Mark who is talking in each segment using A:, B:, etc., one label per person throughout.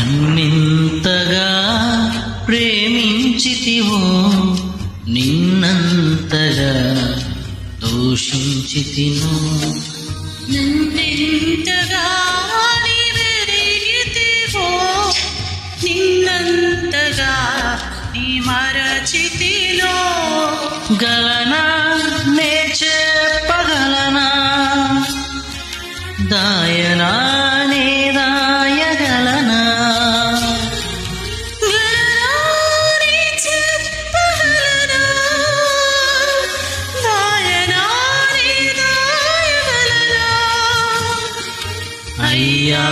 A: నన్నెంతగా ప్రేమించితివో నిన్నంతగా దూషించితిను.
B: నన్నెంతగా నీవెరిగితివో నిన్నంతగా నీ మరచితిలో.
A: గలనా నే చెప్పగలనా, దాయనా నే దాయగలనా,
B: గలనా నీ చెప్పగలనా, దాయనా నీ దాయగలనా.
A: అయ్యా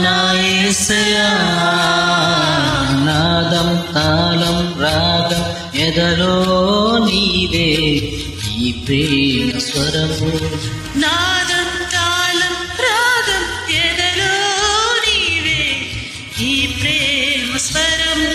A: నా యేసయ్యా, నాదం తాళం రాగం ఎదలో నీవే ఈ ప్రేమ స్వరము.
B: నాదం తాళం రాగం ఎదలో నీవే ఈ ప్రేమ స్వరము.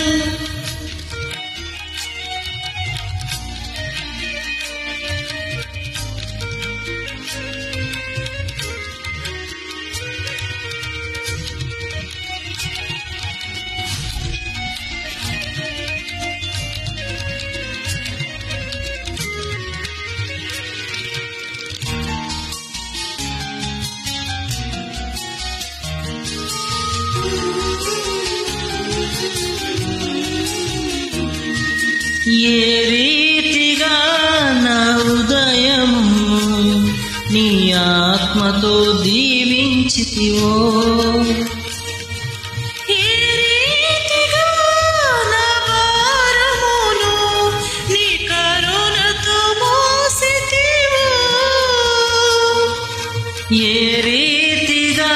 A: ఏ రీతిగా నా హృదయము నీ ఆత్మతో దీవించితివో,
B: ఏ రీతిగా నా భారమును నీ కరుణతో మోసితివో,
A: ఏ రీతిగా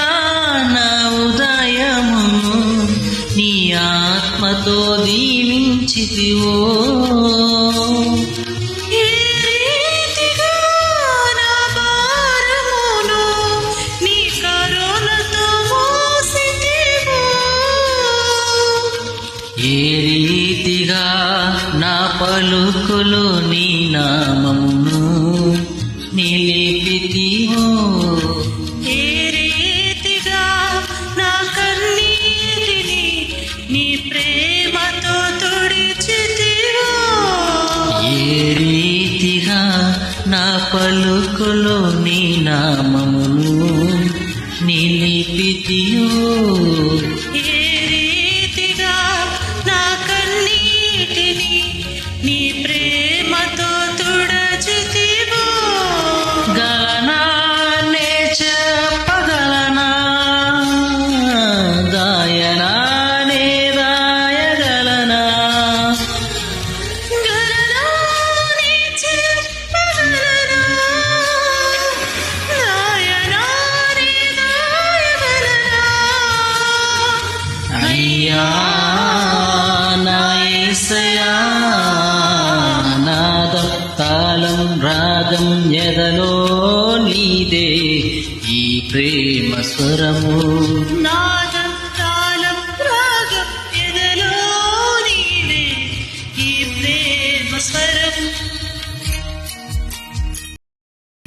A: నా ఉదయము నీ ఆత్మతో దీవించితివో,
B: ఏ రీతిగా నా భారమును నీ కరుణతో మోసితివో,
A: ఏ రీతిగా నా పలుకులు నీ నామమును నిలిపితివో,
B: ఏ రీతిగా నా కన్నీటిని నీ ప్రేమతో తుడిచితివో,
A: ఏ రీతిగా నా పలుకులు నీ నామమును నిలిపితివో,
B: ఏ రీతిగా నా కన్నీటిని నీ ప్రేమతో తుడచితివో.
A: గలనా నే చెప్పగలనా, దాయనా నే దాయగలనా,
B: గలనా నీ చెప్పగలనా, దాయనా నీ దాయగలనా.
A: అయ్యా నా యేసయ్యా, నాదం తాళం రాగం ఎదలో నీదే ఈ ప్రేమ స్వరము.
B: నా